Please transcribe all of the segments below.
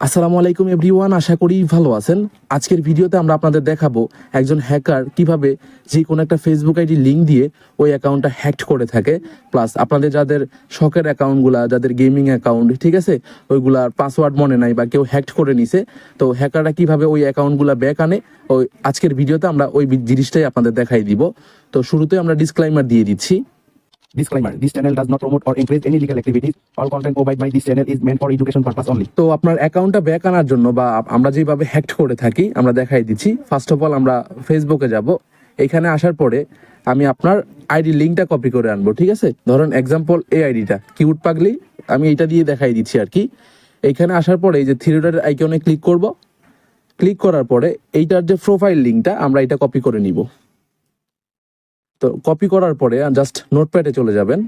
আসসালামু আলাইকুম এভরিওয়ান, আশা করি ভালো আছেন। আজকের ভিডিওতে আমরা আপনাদের দেখাবো একজন হ্যাকার কিভাবে যে কোনো একটা ফেসবুক আইডি লিঙ্ক দিয়ে ওই অ্যাকাউন্টটা হ্যাক করে থাকে। প্লাস আপনাদের যাদের শখের অ্যাকাউন্টগুলা, যাদের গেমিং অ্যাকাউন্ট, ঠিক আছে, ওইগুলার পাসওয়ার্ড মনে নাই বা কেউ হ্যাক করে নিছে, তো হ্যাকাররা কিভাবে ওই অ্যাকাউন্টগুলা ব্যাক আনে, ওই আজকের ভিডিওতে আমরা ওই জিনিসটাই আপনাদের দেখাই দিব। তো শুরুতে আমরা ডিসক্লাইমার দিয়ে দিচ্ছি। Disclaimer: This channel does not promote or encourage any illegal activities. All content provided by this channel is meant for education purpose only. তো আপনার অ্যাকাউন্টটা ব্যাক আনার জন্য বা আমরা যেভাবে হ্যাক করে থাকি আমরা দেখাই দিচ্ছি। ফার্স্ট অফ অল আমরা ফেসবুকে যাব। এখানে আসার পরে আমি আপনার আইডি লিঙ্কটা কপি করে আনবো, ঠিক আছে। ধরুন এক্সাম্পল এই আইডিটা কিউট পাগলি, আমি এটা দিয়ে দেখাই দিচ্ছি আর কি। এইখানে আসার পরে এই যে থ্রি ডটের আইকনে ক্লিক করব। ক্লিক করার পরে এইটার যে প্রোফাইল লিঙ্কটা আমরা এটা কপি করে নিব। তো কপি করার পরে জাস্ট নোটপ্যাডে চলে যাবেন।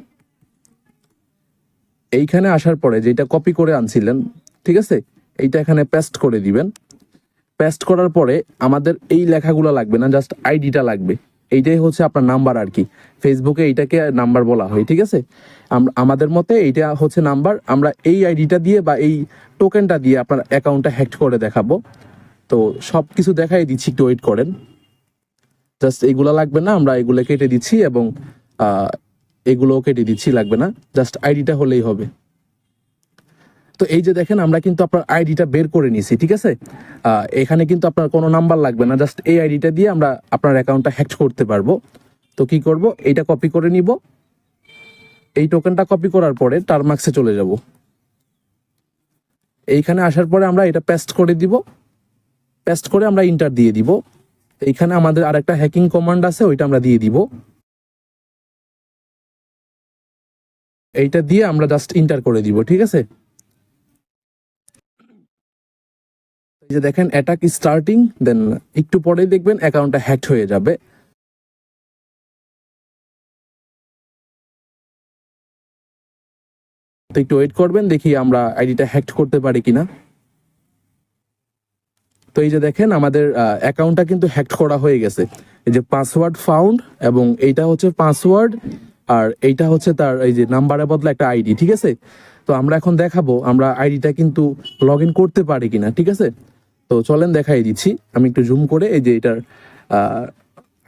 এইখানে আসার পরে যেটা কপি করে আনছিলেন, ঠিক আছে, এইটা এখানে পেস্ট করে দিবেন। পেস্ট করার পরে আমাদের এই লেখাগুলো লাগবে না, জাস্ট আইডিটা লাগবে। এইটাই হচ্ছে আপনার নাম্বার আর কি। ফেসবুকে এইটাকে নাম্বার বলা হয়, ঠিক আছে। আমাদের মতে এইটা হচ্ছে নাম্বার। আমরা এই আইডিটা দিয়ে বা এই টোকেনটা দিয়ে আপনার অ্যাকাউন্টটা হ্যাক করে দেখাবো। তো সব কিছু দেখাই দিচ্ছি, একটু ওয়েট করেন। জাস্ট এগুলো লাগবে না, আমরা এগুলো কেটে দিচ্ছি এবং এগুলোও কেটে দিচ্ছি, লাগবে না, জাস্ট আইডিটা হলেই হবে। তো এই যে দেখেন আমরা কিন্তু আপনার আইডিটা বের করে নিয়েছি, ঠিক আছে। এখানে কিন্তু আপনার কোনো নাম্বার লাগবে না, জাস্ট এই আইডিটা দিয়ে আমরা আপনার অ্যাকাউন্টটা হ্যাক করতে পারবো। তো কি করব, এইটা কপি করে নিব। এই টোকেনটা কপি করার পরে টারমার্কসে চলে যাব। এইখানে আসার পরে আমরা এটা পেস্ট করে দিব। পেস্ট করে আমরা ইন্টার দিয়ে দিব। এইখানে আমাদের আরেকটা হ্যাকিং কমান্ড আছে, ওইটা আমরা দিয়ে দিব। এইটা দিয়ে আমরা জাস্ট ইন্টার করে দিব, ঠিক আছে। এই যে দেখেন অ্যাটাক স্টার্টিং, দেন একটু পরেই দেখবেন অ্যাকাউন্টটা হ্যাকড হয়ে যাবে। তো একটু ওয়েট করবেন, দেখি আমরা আইডিটা হ্যাকড করতে পারি কিনা। তো এই যে দেখেন আমাদের অ্যাকাউন্টটা কিন্তু হ্যাকড করা হয়ে গেছে। এই যে পাসওয়ার্ড ফাউন্ড, এবং এইটা হচ্ছে পাসওয়ার্ড, আর এইটা হচ্ছে তার এই যে নাম্বারের বদলে একটা আইডি, ঠিক আছে। তো আমরা এখন দেখাবো আমরা আইডিটা কিন্তু লগ ইন করতে পারি কিনা, ঠিক আছে। তো চলেন দেখাই দিচ্ছি। আমি একটু জুম করে এই যে এটার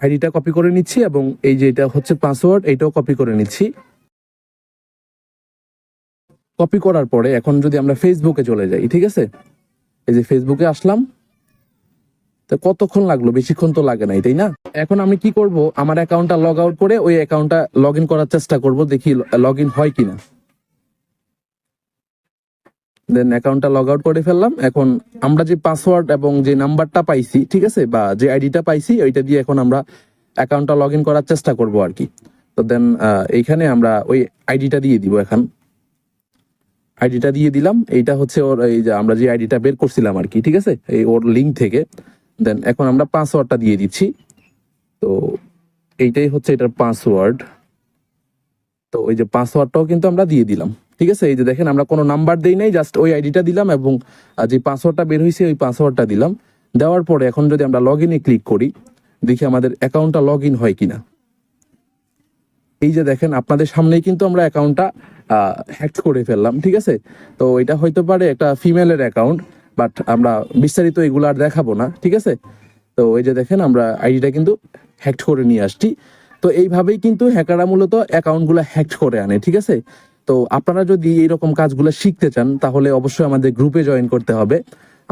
আইডিটা কপি করে নিচ্ছি, এবং এই যে এটা হচ্ছে পাসওয়ার্ড, এইটাও কপি করে নিচ্ছি। কপি করার পরে এখন যদি আমরা ফেসবুকে চলে যাই, ঠিক আছে, এই যে ফেসবুকে আসলাম। তো কতক্ষণ লাগলো, বেশিক্ষণ তো লাগে নাই, তাই না। এখন আমি কি করব, আমার অ্যাকাউন্টটা লগ আউট করে ওই অ্যাকাউন্টটা লগ ইন করার চেষ্টা করব, দেখি লগ ইন হয় কিনা। দেন অ্যাকাউন্টটা লগ আউট করে ফেললাম। এখন আমরা যে পাসওয়ার্ড এবং যে নাম্বারটা পাইছি, ঠিক আছে, বা যে আইডিটা পাইছি, ওইটা দিয়ে এখন আমরা অ্যাকাউন্টটা লগ ইন করার চেষ্টা করব আর কি। তো দেন এইখানে আমরা ওই আইডিটা দিয়ে দিব। এখন আইডিটা দিয়ে দিলাম। এইটা হচ্ছে ওর, এই যে আমরা যে আইডিটা বের করছিলাম আর কি, ঠিক আছে, এই ওর লিঙ্ক থেকে। দেন এখন আমরা পাসওয়ার্ডটা দিয়ে দিচ্ছি। তো এইটাই হচ্ছে এটার পাসওয়ার্ড। তো ওই যে পাসওয়ার্ডটাও কিন্তু আমরা দিয়ে দিলাম, ঠিক আছে। এই যে দেখেন আমরা কোনো নাম্বার দেই নাই, জাস্ট ওই আইডিটা দিলাম এবং যে পাসওয়ার্ডটা বের হয়েছে ওই পাসওয়ার্ডটা দিলাম। দেওয়ার পরে এখন যদি আমরা লগ ইনে ক্লিক করি, দেখি আমাদের অ্যাকাউন্টটা লগ ইন হয় কিনা। এই যে দেখেন আপনাদের সামনেই কিন্তু আমরা অ্যাকাউন্টটা হ্যাক করে ফেললাম, ঠিক আছে। তো এটা হয়তো পারে একটা ফিমেলের অ্যাকাউন্ট, বাট আমরা বিস্তারিত এগুলো আর দেখাবো না, ঠিক আছে। তো এই যে দেখেন আমরা আইডিটা কিন্তু হ্যাক করে নিয়ে আসছি। তো এইভাবেই কিন্তু হ্যাকাররা মূলত অ্যাকাউন্টগুলো হ্যাক করে আনে, ঠিক আছে। তো আপনারা যদি এইরকম কাজগুলো শিখতে চান তাহলে অবশ্যই আমাদের গ্রুপে জয়েন করতে হবে।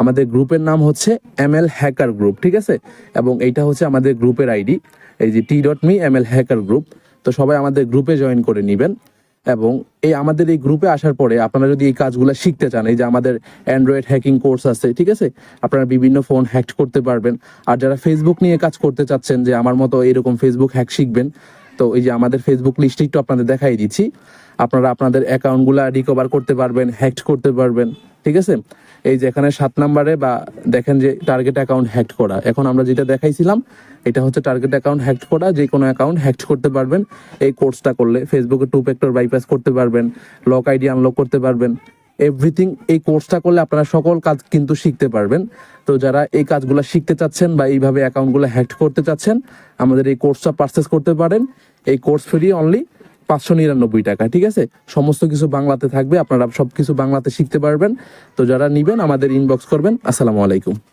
আমাদের গ্রুপের নাম হচ্ছে ML হ্যাকার গ্রুপ, ঠিক আছে। এবং এইটা হচ্ছে আমাদের গ্রুপের আইডি, এই যে t.me ML হ্যাকার গ্রুপ। তো সবাই আমাদের গ্রুপে জয়েন করে নেবেন। এবং এই আমাদের এই গ্রুপে আসার পরে আপনারা যদি এই কাজগুলো শিখতে চান, এই যে আমাদের অ্যান্ড্রয়েড হ্যাকিং কোর্স আছে, ঠিক আছে, আপনারা বিভিন্ন ফোন হ্যাক করতে পারবেন। আর যারা ফেসবুক নিয়ে কাজ করতে চাচ্ছেন, যে আমার মতো এরকম ফেসবুক হ্যাক শিখবেন, তো এই যে আমাদের ফেসবুক লিস্টে একটু আপনাদের দেখাই দিচ্ছি। আপনারা আপনাদের অ্যাকাউন্টগুলো রিকভার করতে পারবেন, হ্যাক করতে পারবেন, ঠিক আছে। এই যে এখানে 7 নম্বরে বা দেখেন যে টার্গেট অ্যাকাউন্ট হ্যাক করা, এখন আমরা যেটা দেখাইছিলাম এটা হচ্ছে টার্গেট অ্যাকাউন্ট হ্যাক করা। যে কোনো অ্যাকাউন্ট হ্যাক করতে পারবেন এই কোর্সটা করলে। ফেসবুকে 2 ফ্যাক্টর বাইপাস করতে পারবেন, লক আইডি আনলক করতে পারবেন, এভরিথিং এই কোর্সটা করলে আপনারা সকল কাজ কিন্তু শিখতে পারবেন। তো যারা এই কাজগুলো শিখতে চাচ্ছেন বা এইভাবে অ্যাকাউন্টগুলো হ্যাক করতে চাচ্ছেন, আমাদের এই কোর্সটা পারচেস করতে পারেন। এই কোর্স ফ্রি অনলি 599 টাকা, ঠিক আছে। সমস্ত কিছু বাংলাতে থাকবে, আপনারা সবকিছু বাংলাতে শিখতে পারবেন। তো যারা নিবেন আমাদের ইনবক্স করবেন। আসসালামু আলাইকুম।